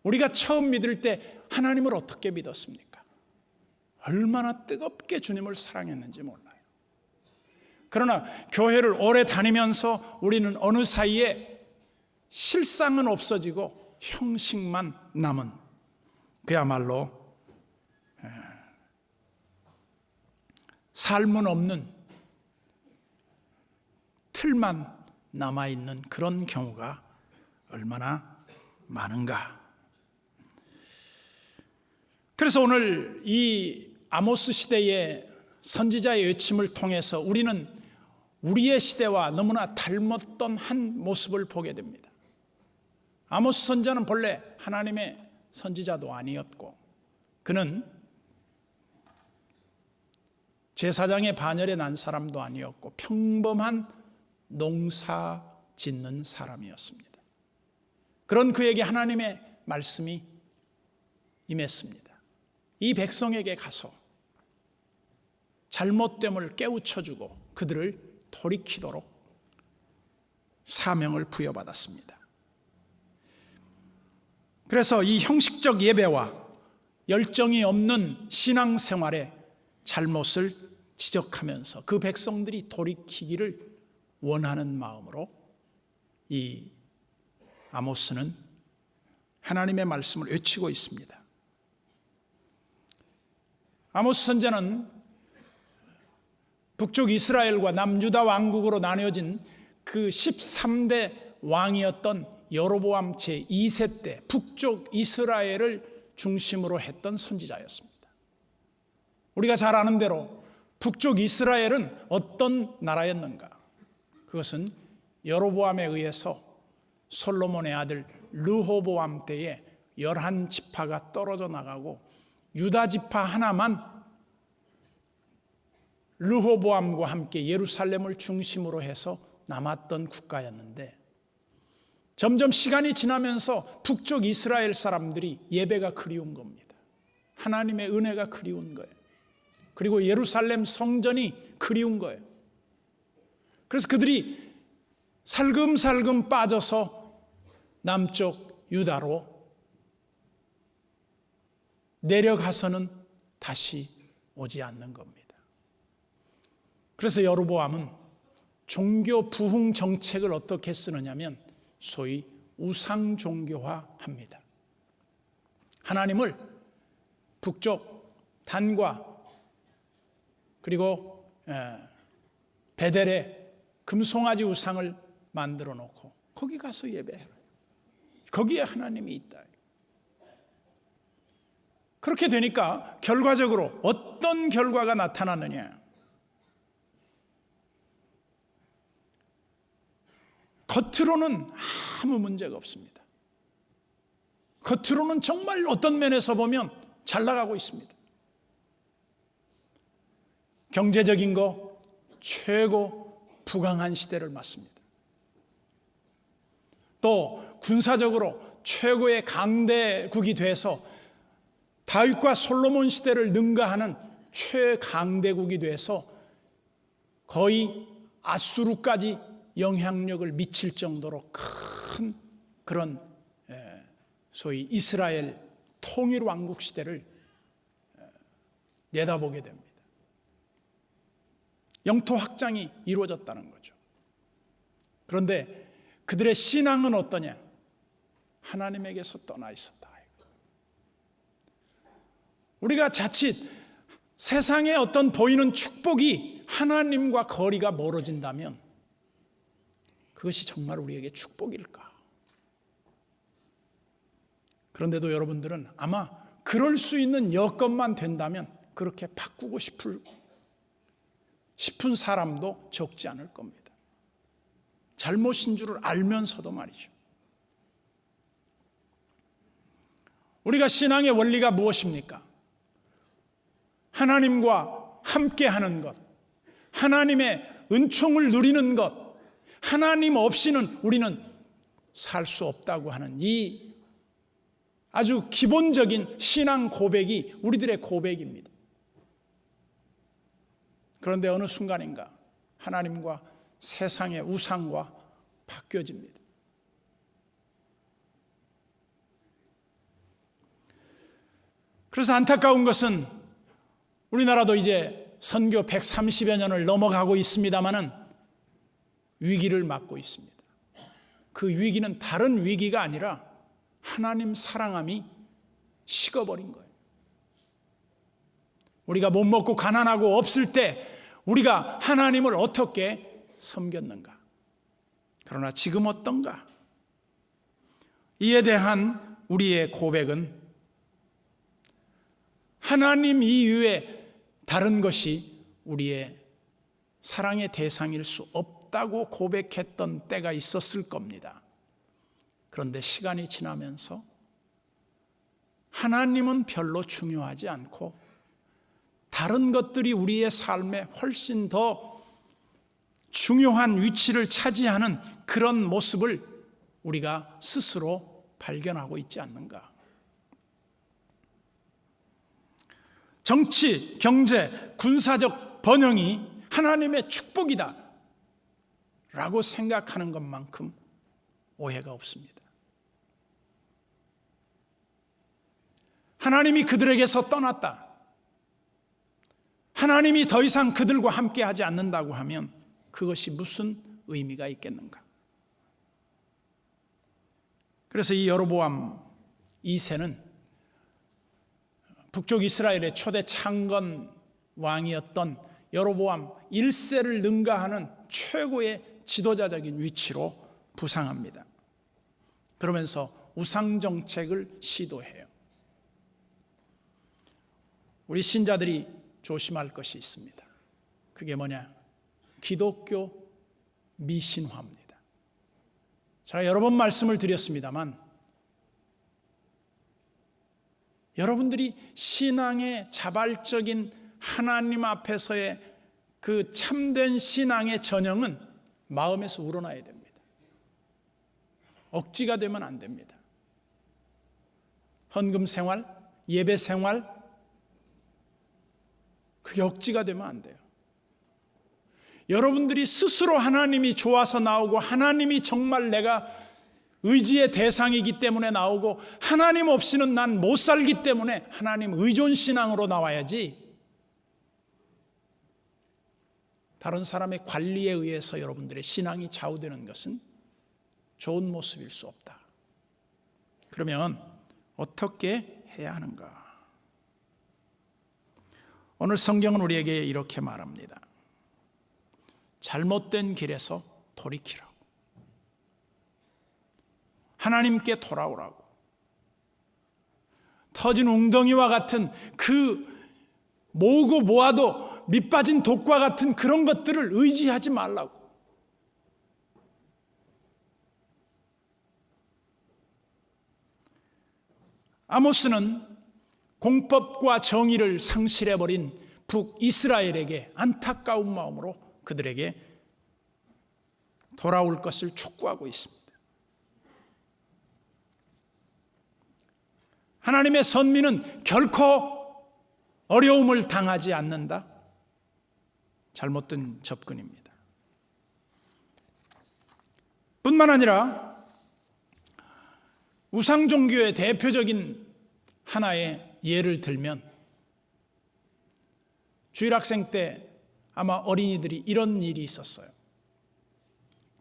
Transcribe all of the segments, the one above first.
우리가 처음 믿을 때 하나님을 어떻게 믿었습니까? 얼마나 뜨겁게 주님을 사랑했는지 몰라요. 그러나 교회를 오래 다니면서 우리는 어느 사이에 실상은 없어지고 형식만 남은, 그야말로 삶은 없는 틀만 남아있는 그런 경우가 얼마나 많은가. 그래서 오늘 이 아모스 시대의 선지자의 외침을 통해서 우리는 우리의 시대와 너무나 닮았던 한 모습을 보게 됩니다. 아모스 선지자는 본래 하나님의 선지자도 아니었고, 그는 제사장의 반열에 난 사람도 아니었고 평범한 농사 짓는 사람이었습니다. 그런 그에게 하나님의 말씀이 임했습니다. 이 백성에게 가서 잘못됨을 깨우쳐주고 그들을 돌이키도록 사명을 부여받았습니다. 그래서 이 형식적 예배와 열정이 없는 신앙생활의 잘못을 지적하면서 그 백성들이 돌이키기를 원하는 마음으로 이 아모스는 하나님의 말씀을 외치고 있습니다. 아모스 선지자는 북쪽 이스라엘과 남유다 왕국으로 나뉘어진 그 13대 왕이었던 여로보암 제2세 때 북쪽 이스라엘을 중심으로 했던 선지자였습니다. 우리가 잘 아는 대로 북쪽 이스라엘은 어떤 나라였는가? 그것은 여로보암에 의해서 솔로몬의 아들 르호보암 때에 11지파가 떨어져 나가고 유다 지파 하나만 르호보암과 함께 예루살렘을 중심으로 해서 남았던 국가였는데, 점점 시간이 지나면서 북쪽 이스라엘 사람들이 예배가 그리운 겁니다. 하나님의 은혜가 그리운 거예요. 그리고 예루살렘 성전이 그리운 거예요. 그래서 그들이 살금살금 빠져서 남쪽 유다로 내려가서는 다시 오지 않는 겁니다. 그래서 여로보암은 종교 부흥 정책을 어떻게 쓰느냐면 소위 우상 종교화합니다. 하나님을 북쪽 단과 그리고 베델에 금송아지 우상을 만들어 놓고 거기 가서 예배해라. 거기에 하나님이 있다. 그렇게 되니까 결과적으로 어떤 결과가 나타나느냐? 겉으로는 아무 문제가 없습니다. 겉으로는 정말 어떤 면에서 보면 잘 나가고 있습니다. 경제적인 거 최고 부강한 시대를 맞습니다. 또 군사적으로 최고의 강대국이 돼서 다윗과 솔로몬 시대를 능가하는 최강대국이 돼서 거의 아수르까지 영향력을 미칠 정도로 큰 그런 소위 이스라엘 통일 왕국 시대를 내다보게 됩니다. 영토 확장이 이루어졌다는 거죠. 그런데 그들의 신앙은 어떠냐? 하나님에게서 떠나 있었다. 우리가 자칫 세상에 어떤 보이는 축복이 하나님과 거리가 멀어진다면 그것이 정말 우리에게 축복일까? 그런데도 여러분들은 아마 그럴 수 있는 여건만 된다면 그렇게 바꾸고 싶은 사람도 적지 않을 겁니다. 잘못인 줄을 알면서도 말이죠. 우리가 신앙의 원리가 무엇입니까? 하나님과 함께하는 것, 하나님의 은총을 누리는 것, 하나님 없이는 우리는 살 수 없다고 하는 이 아주 기본적인 신앙 고백이 우리들의 고백입니다. 그런데 어느 순간인가 하나님과 세상의 우상과 바뀌어집니다. 그래서 안타까운 것은 우리나라도 이제 선교 130여 년을 넘어가고 있습니다마는 위기를 맞고 있습니다. 그 위기는 다른 위기가 아니라 하나님 사랑함이 식어버린 거예요. 우리가 못 먹고 가난하고 없을 때 우리가 하나님을 어떻게 섬겼는가? 그러나 지금 어떤가? 이에 대한 우리의 고백은 하나님 이외에 다른 것이 우리의 사랑의 대상일 수 없다고 고백했던 때가 있었을 겁니다. 그런데 시간이 지나면서 하나님은 별로 중요하지 않고 다른 것들이 우리의 삶에 훨씬 더 중요한 위치를 차지하는 그런 모습을 우리가 스스로 발견하고 있지 않는가? 정치, 경제, 군사적 번영이 하나님의 축복이다 라고 생각하는 것만큼 오해가 없습니다. 하나님이 그들에게서 떠났다. 하나님이 더 이상 그들과 함께하지 않는다고 하면 그것이 무슨 의미가 있겠는가? 그래서 이 여로보암 2세는 북쪽 이스라엘의 초대 창건 왕이었던 여로보암 1세를 능가하는 최고의 지도자적인 위치로 부상합니다. 그러면서 우상정책을 시도해요. 우리 신자들이 조심할 것이 있습니다. 그게 뭐냐? 기독교 미신화입니다. 제가 여러 번 말씀을 드렸습니다만 여러분들이 신앙의 자발적인 하나님 앞에서의 그 참된 신앙의 전형은 마음에서 우러나야 됩니다. 억지가 되면 안 됩니다. 헌금 생활, 예배 생활, 그게 억지가 되면 안 돼요. 여러분들이 스스로 하나님이 좋아서 나오고 하나님이 정말 내가 의지의 대상이기 때문에 나오고 하나님 없이는 난 못 살기 때문에 하나님 의존신앙으로 나와야지 다른 사람의 관리에 의해서 여러분들의 신앙이 좌우되는 것은 좋은 모습일 수 없다. 그러면 어떻게 해야 하는가? 오늘 성경은 우리에게 이렇게 말합니다. 잘못된 길에서 돌이키라고. 하나님께 돌아오라고. 터진 웅덩이와 같은 그 모으고 모아도 밑빠진 독과 같은 그런 것들을 의지하지 말라고. 아모스는 공법과 정의를 상실해버린 북이스라엘에게 안타까운 마음으로 그들에게 돌아올 것을 촉구하고 있습니다. 하나님의 선민은 결코 어려움을 당하지 않는다. 잘못된 접근입니다. 뿐만 아니라 우상종교의 대표적인 하나의 예를 들면 주일학생 때 아마 어린이들이 이런 일이 있었어요.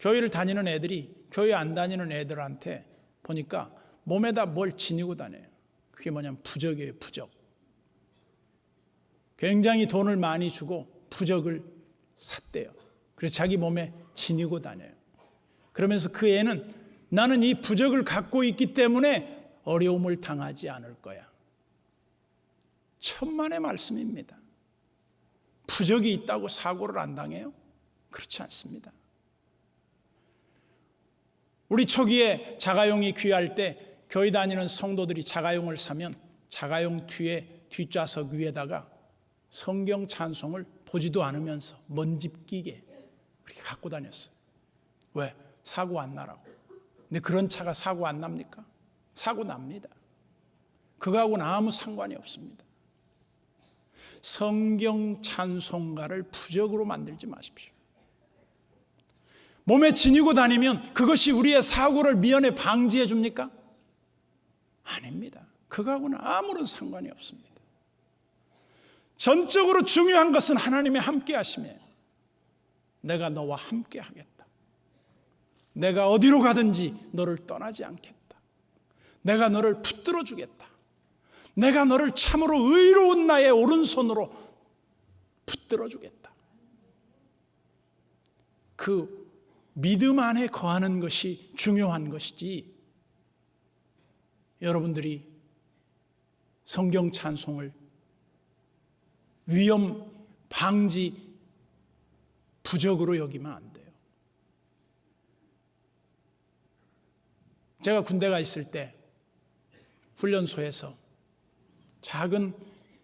교회를 다니는 애들이 교회 안 다니는 애들한테 보니까 몸에다 뭘 지니고 다녀요. 그게 뭐냐면 부적이에요. 부적. 굉장히 돈을 많이 주고 부적을 샀대요. 그래서 자기 몸에 지니고 다녀요. 그러면서 그 애는 나는 이 부적을 갖고 있기 때문에 어려움을 당하지 않을 거야. 천만의 말씀입니다. 부적이 있다고 사고를 안 당해요? 그렇지 않습니다. 우리 초기에 자가용이 귀할 때 교회 다니는 성도들이 자가용을 사면 자가용 뒤에 뒷좌석 위에다가 성경 찬송을 보지도 않으면서 먼지 끼게 그렇게 갖고 다녔어요. 왜? 사고 안 나라고. 근데 그런 차가 사고 안 납니까? 사고 납니다. 그거하고는 아무 상관이 없습니다. 성경 찬송가를 부적으로 만들지 마십시오. 몸에 지니고 다니면 그것이 우리의 사고를 미연에 방지해 줍니까? 아닙니다. 그거하고는 아무런 상관이 없습니다. 전적으로 중요한 것은 하나님의 함께 하심이에요. 내가 너와 함께 하겠다. 내가 어디로 가든지 너를 떠나지 않겠다. 내가 너를 붙들어 주겠다. 내가 너를 참으로 의로운 나의 오른손으로 붙들어 주겠다. 그 믿음 안에 거하는 것이 중요한 것이지, 여러분들이 성경 찬송을 위험 방지 부적으로 여기면 안 돼요. 제가 군대가 있을 때 훈련소에서 작은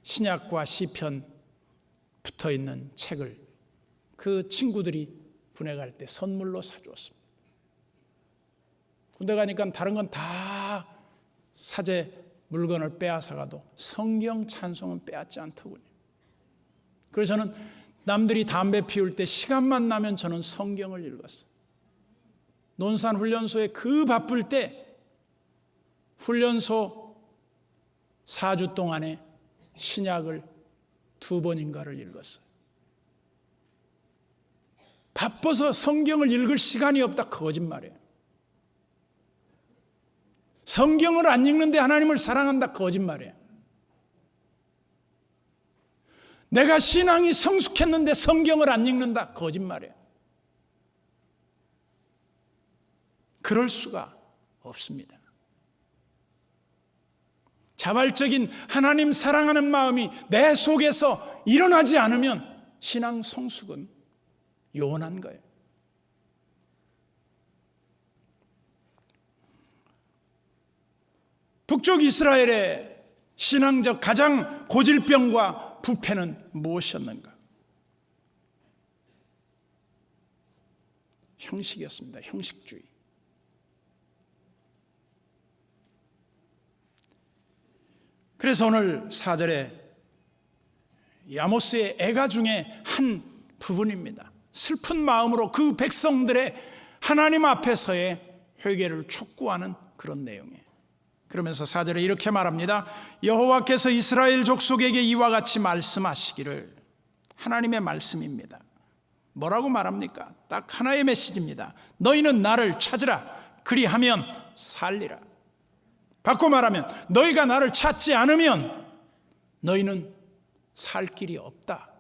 신약과 시편 붙어 있는 책을 그 친구들이 군에 갈 때 선물로 사주었습니다. 군대 가니까 다른 건 다 사제 물건을 빼앗아가도 성경 찬송은 빼앗지 않더군요. 그래서 저는 남들이 담배 피울 때 시간만 나면 저는 성경을 읽었어요. 논산 훈련소에 그 바쁠 때 훈련소 4주 동안에 신약을 2번인가를 읽었어요. 바빠서 성경을 읽을 시간이 없다, 거짓말이에요. 성경을 안 읽는데 하나님을 사랑한다, 거짓말이에요. 내가 신앙이 성숙했는데 성경을 안 읽는다, 거짓말이에요. 그럴 수가 없습니다. 자발적인 하나님 사랑하는 마음이 내 속에서 일어나지 않으면 신앙 성숙은 요원한 거예요. 북쪽 이스라엘의 신앙적 가장 고질병과 부패는 무엇이었는가? 형식이었습니다. 형식주의. 그래서 오늘 4절에 아모스의 애가 중에 한 부분입니다. 슬픈 마음으로 그 백성들의 하나님 앞에서의 회개를 촉구하는 그런 내용이에요. 그러면서 4절에 이렇게 말합니다. 여호와께서 이스라엘 족속에게 이와 같이 말씀하시기를, 하나님의 말씀입니다. 뭐라고 말합니까? 딱 하나의 메시지입니다. 너희는 나를 찾으라. 그리하면 살리라. 바꿔 말하면 너희가 나를 찾지 않으면 너희는 살 길이 없다.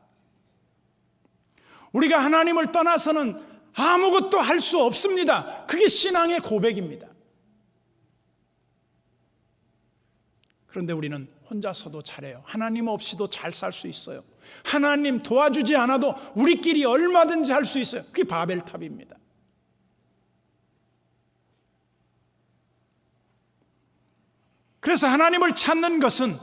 우리가 하나님을 떠나서는 아무것도 할 수 없습니다. 그게 신앙의 고백입니다. 그런데 우리는 혼자서도 잘해요. 하나님 없이도 잘 살 수 있어요. 하나님 도와주지 않아도 우리끼리 얼마든지 할 수 있어요. 그게 바벨탑입니다. 그래서 하나님을 찾는 것은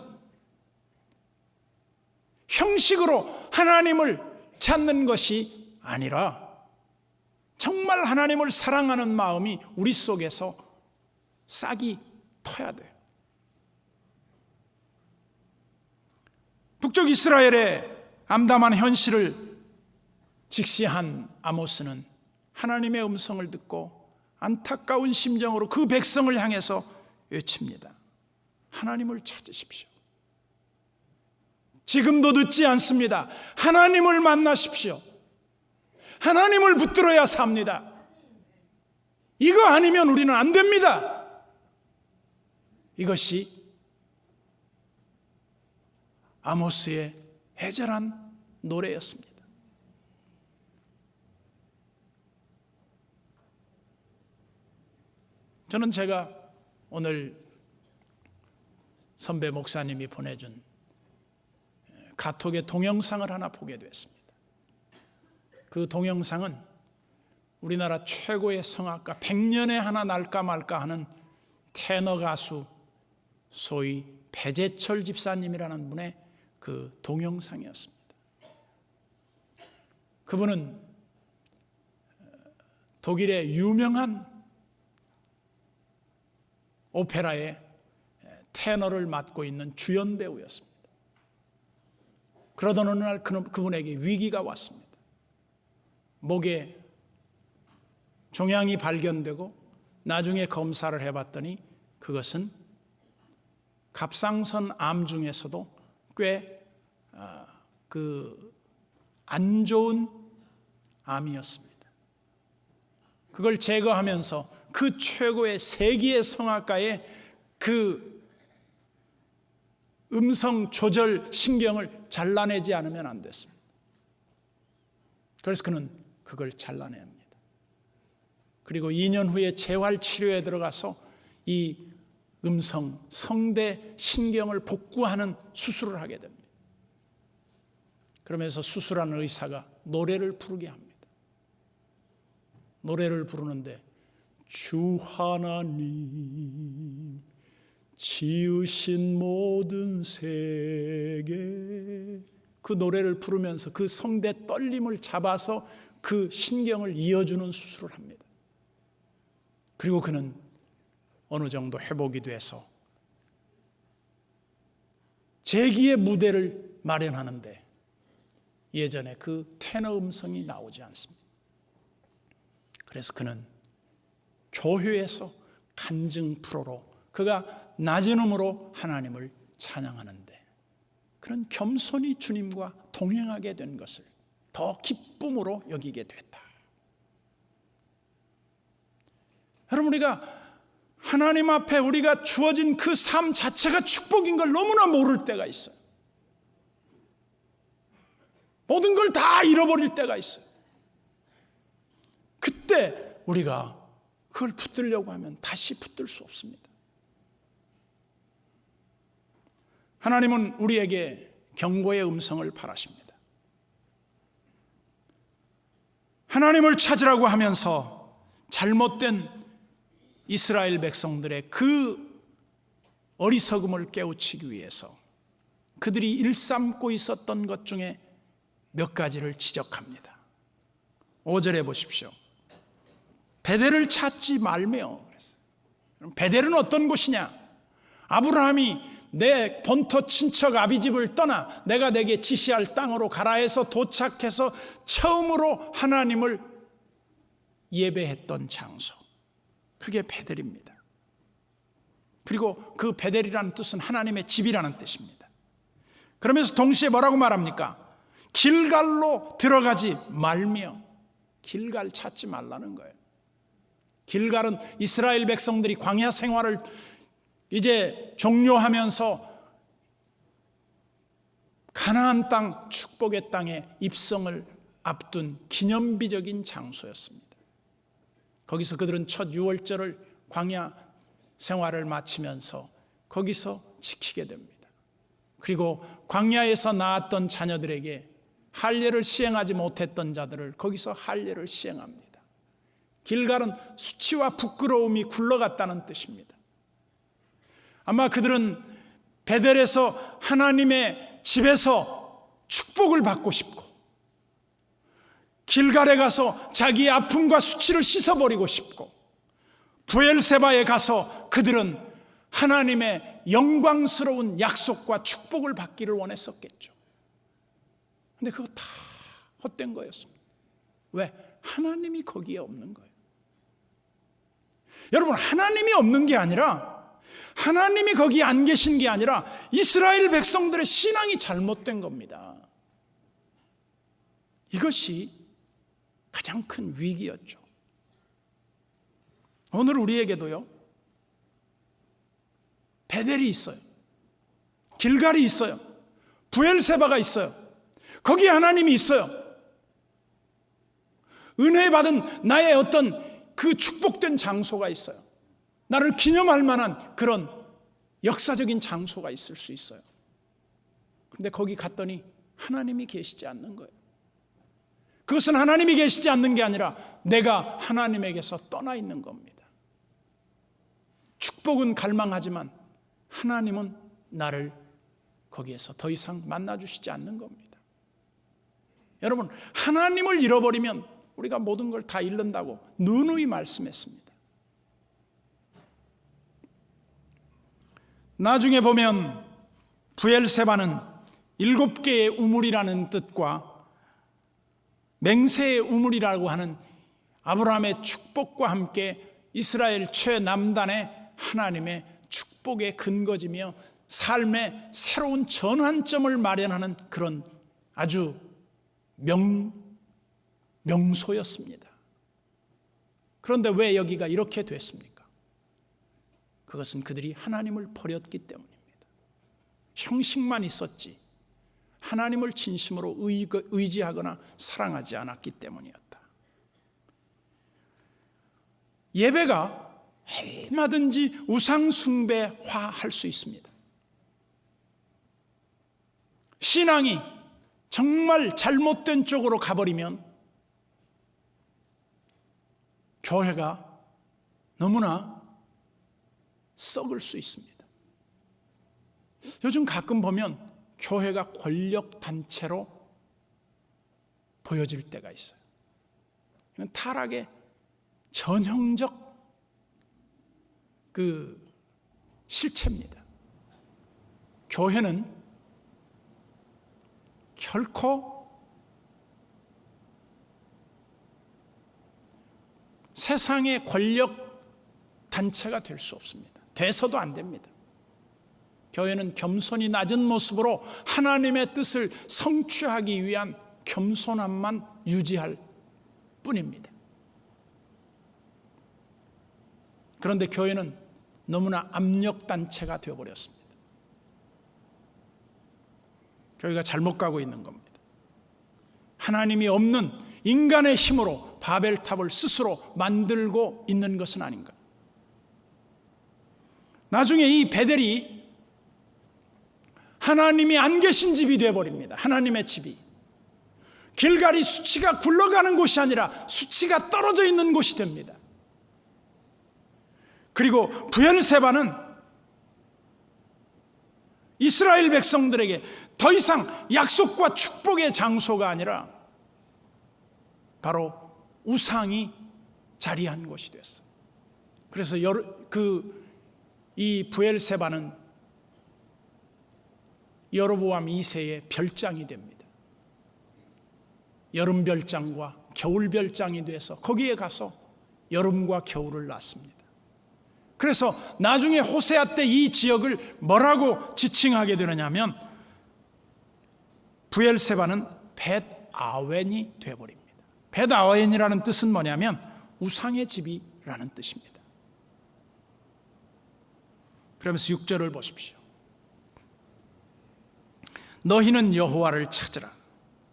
형식으로 하나님을 찾는 것이 아니라 정말 하나님을 사랑하는 마음이 우리 속에서 싹이 터야 돼요. 북쪽 이스라엘의 암담한 현실을 직시한 아모스는 하나님의 음성을 듣고 안타까운 심정으로 그 백성을 향해서 외칩니다. 하나님을 찾으십시오. 지금도 늦지 않습니다. 하나님을 만나십시오. 하나님을 붙들어야 삽니다. 이거 아니면 우리는 안 됩니다. 이것이 아모스의 애절한 노래였습니다. 저는 제가 오늘 선배 목사님이 보내준 카톡의 동영상을 하나 보게 됐습니다. 그 동영상은 우리나라 최고의 성악가, 100년에 하나 날까 말까 하는 테너 가수, 소위 배재철 집사님이라는 분의 그 동영상이었습니다. 그분은 독일의 유명한 오페라의 테너를 맡고 있는 주연 배우였습니다. 그러던 어느 날 그분에게 위기가 왔습니다. 목에 종양이 발견되고 나중에 검사를 해봤더니 그것은 갑상선 암 중에서도 꽤 안 좋은 암이었습니다. 그걸 제거하면서 그 최고의 세계의 성악가의 그 음성 조절 신경을 잘라내지 않으면 안 됐습니다. 그래서 그는 그걸 잘라내야 합니다. 그리고 2년 후에 재활 치료에 들어가서 이 음성 성대 신경을 복구하는 수술을 하게 됩니다. 그러면서 수술하는 의사가 노래를 부르게 합니다. 노래를 부르는데 주 하나님 지으신 모든 세계, 그 노래를 부르면서 그 성대 떨림을 잡아서 그 신경을 이어주는 수술을 합니다. 그리고 그는 어느 정도 회복이 돼서 재기의 무대를 마련하는데 예전에 그 테너 음성이 나오지 않습니다. 그래서 그는 교회에서 간증 프로로 그가 낮은 음으로 하나님을 찬양하는데 그런 겸손히 주님과 동행하게 된 것을 더 기쁨으로 여기게 됐다. 여러분, 우리가 하나님 앞에 우리가 주어진 그 삶 자체가 축복인 걸 너무나 모를 때가 있어요. 모든 걸 다 잃어버릴 때가 있어요. 그때 우리가 그걸 붙들려고 하면 다시 붙들 수 없습니다. 하나님은 우리에게 경고의 음성을 바라십니다. 하나님을 찾으라고 하면서 잘못된 이스라엘 백성들의 그 어리석음을 깨우치기 위해서 그들이 일삼고 있었던 것 중에 몇 가지를 지적합니다. 5절에 보십시오. 베델을 찾지 말며. 베델은 어떤 곳이냐? 아브라함이 내 본토 친척 아비집을 떠나 내가 내게 지시할 땅으로 가라 해서 도착해서 처음으로 하나님을 예배했던 장소, 그게 베델입니다. 그리고 그 베델이라는 뜻은 하나님의 집이라는 뜻입니다. 그러면서 동시에 뭐라고 말합니까? 길갈로 들어가지 말며. 길갈 찾지 말라는 거예요. 길갈은 이스라엘 백성들이 광야 생활을 이제 종료하면서 가나안 땅, 축복의 땅에 입성을 앞둔 기념비적인 장소였습니다. 거기서 그들은 첫 유월절을 광야 생활을 마치면서 거기서 지키게 됩니다. 그리고 광야에서 낳았던 자녀들에게 할례를 시행하지 못했던 자들을 거기서 할례를 시행합니다. 길갈은 수치와 부끄러움이 굴러갔다는 뜻입니다. 아마 그들은 베델에서 하나님의 집에서 축복을 받고 싶고 길갈에 가서 자기의 아픔과 수치를 씻어버리고 싶고 브엘세바에 가서 그들은 하나님의 영광스러운 약속과 축복을 받기를 원했었겠죠. 근데 그거 다 헛된 거였습니다. 왜? 하나님이 거기에 없는 거예요. 여러분, 하나님이 없는 게 아니라, 하나님이 거기에 안 계신 게 아니라 이스라엘 백성들의 신앙이 잘못된 겁니다. 이것이 가장 큰 위기였죠. 오늘 우리에게도요, 베델이 있어요. 길갈이 있어요. 브엘세바가 있어요. 거기에 하나님이 있어요. 은혜 받은 나의 어떤 그 축복된 장소가 있어요. 나를 기념할 만한 그런 역사적인 장소가 있을 수 있어요. 그런데 거기 갔더니 하나님이 계시지 않는 거예요. 그것은 하나님이 계시지 않는 게 아니라 내가 하나님에게서 떠나 있는 겁니다. 축복은 갈망하지만 하나님은 나를 거기에서 더 이상 만나주시지 않는 겁니다. 여러분, 하나님을 잃어버리면 우리가 모든 걸 다 잃는다고 누누이 말씀했습니다. 나중에 보면 브엘세바는 7개의 우물이라는 뜻과 맹세의 우물이라고 하는 아브라함의 축복과 함께 이스라엘 최남단의 하나님의 축복의 근거지며 삶의 새로운 전환점을 마련하는 그런 아주 명소였습니다. 그런데 왜 여기가 이렇게 됐습니까? 그것은 그들이 하나님을 버렸기 때문입니다. 형식만 있었지 하나님을 진심으로 의지하거나 사랑하지 않았기 때문이었다. 예배가 얼마든지 우상숭배화할 수 있습니다. 신앙이 정말 잘못된 쪽으로 가버리면 교회가 너무나 썩을 수 있습니다. 요즘 가끔 보면 교회가 권력단체로 보여질 때가 있어요. 이건 타락의 전형적 실체입니다. 교회는 결코 세상의 권력 단체가 될 수 없습니다. 돼서도 안 됩니다. 교회는 겸손이 낮은 모습으로 하나님의 뜻을 성취하기 위한 겸손함만 유지할 뿐입니다. 그런데 교회는 너무나 압력단체가 되어버렸습니다. 교회가 잘못 가고 있는 겁니다. 하나님이 없는 인간의 힘으로 바벨탑을 스스로 만들고 있는 것은 아닌가. 나중에 이 베델이 하나님이 안 계신 집이 되어버립니다. 하나님의 집이. 길갈이 수치가 굴러가는 곳이 아니라 수치가 떨어져 있는 곳이 됩니다. 그리고 브엘세바는 이스라엘 백성들에게 더 이상 약속과 축복의 장소가 아니라 바로 우상이 자리한 곳이 됐어요. 그래서 이 브엘세바는 여로보암 2세의 별장이 됩니다. 여름 별장과 겨울 별장이 돼서 거기에 가서 여름과 겨울을 낳습니다. 그래서 나중에 호세아 때 이 지역을 뭐라고 지칭하게 되느냐면 브엘세바는 벳아웬이 되어버립니다. 벳아웬이라는 뜻은 뭐냐면 우상의 집이라는 뜻입니다. 그러면서 6절을 보십시오. 너희는 여호와를 찾으라.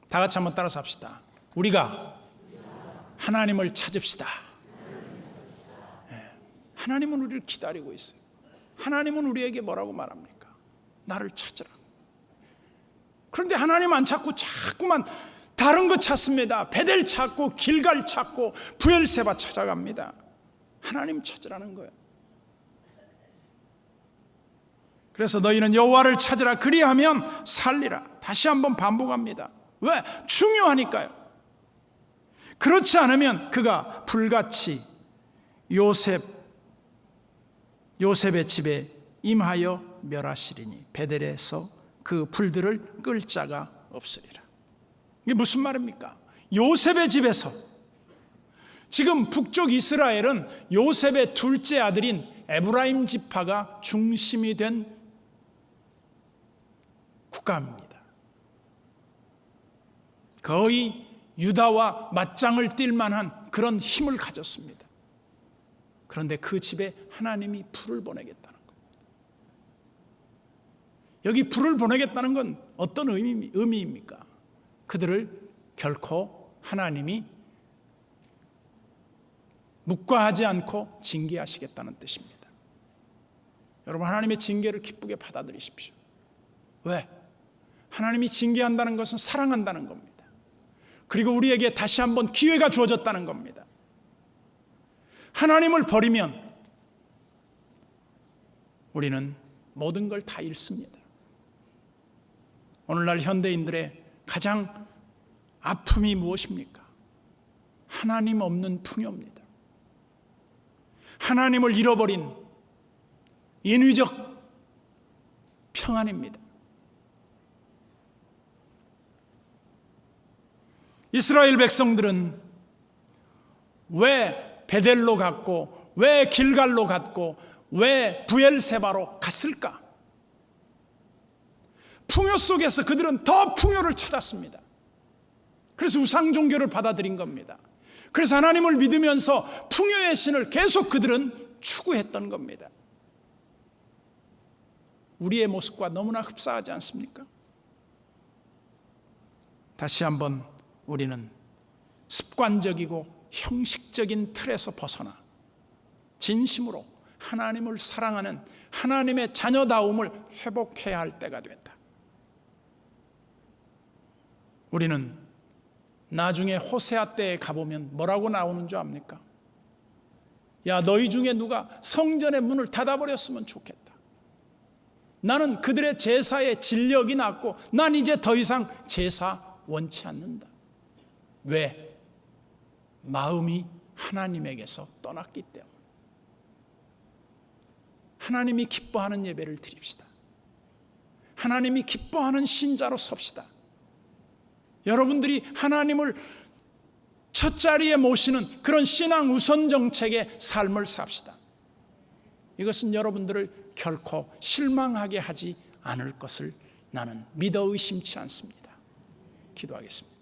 다 같이 한번 따라서 합시다. 우리가 하나님을 찾읍시다. 하나님은 우리를 기다리고 있어요. 하나님은 우리에게 뭐라고 말합니까? 나를 찾으라. 그런데 하나님 안 찾고 자꾸만 다른 거 찾습니다. 베델 찾고 길갈 찾고 브엘세바 찾아갑니다. 하나님 찾으라는 거예요. 그래서 너희는 여호와를 찾으라. 그리하면 살리라. 다시 한번 반복합니다. 왜? 중요하니까요. 그렇지 않으면 그가 불같이 요셉의 집에 임하여 멸하시리니 베델에서 그 불들을 끌 자가 없으리라. 이게 무슨 말입니까? 요셉의 집에서, 지금 북쪽 이스라엘은 요셉의 둘째 아들인 에브라임 지파가 중심이 된 국가입니다. 거의 유다와 맞짱을 뛸 만한 그런 힘을 가졌습니다. 그런데 그 집에 하나님이 불을 보내겠다는 거예요. 여기 불을 보내겠다는 건 어떤 의미입니까? 그들을 결코 하나님이 묵과하지 않고 징계하시겠다는 뜻입니다. 여러분, 하나님의 징계를 기쁘게 받아들이십시오. 왜? 하나님이 징계한다는 것은 사랑한다는 겁니다. 그리고 우리에게 다시 한번 기회가 주어졌다는 겁니다. 하나님을 버리면 우리는 모든 걸 다 잃습니다. 오늘날 현대인들의 가장 아픔이 무엇입니까? 하나님 없는 풍요입니다. 하나님을 잃어버린 인위적 평안입니다. 이스라엘 백성들은 왜 베델로 갔고 왜 길갈로 갔고 왜 브엘세바로 갔을까? 풍요 속에서 그들은 더 풍요를 찾았습니다. 그래서 우상 종교를 받아들인 겁니다. 그래서 하나님을 믿으면서 풍요의 신을 계속 그들은 추구했던 겁니다. 우리의 모습과 너무나 흡사하지 않습니까? 다시 한번 우리는 습관적이고 형식적인 틀에서 벗어나 진심으로 하나님을 사랑하는 하나님의 자녀다움을 회복해야 할 때가 됐다. 우리는 나중에 호세아 때에 가보면 뭐라고 나오는 줄 압니까? 야, 너희 중에 누가 성전의 문을 닫아버렸으면 좋겠다. 나는 그들의 제사의 진력이 낮고 난 이제 더 이상 제사 원치 않는다. 왜? 마음이 하나님에게서 떠났기 때문에. 하나님이 기뻐하는 예배를 드립시다. 하나님이 기뻐하는 신자로 섭시다. 여러분들이 하나님을 첫 자리에 모시는 그런 신앙 우선 정책의 삶을 삽시다. 이것은 여러분들을 결코 실망하게 하지 않을 것을 나는 믿어 의심치 않습니다. 기도하겠습니다.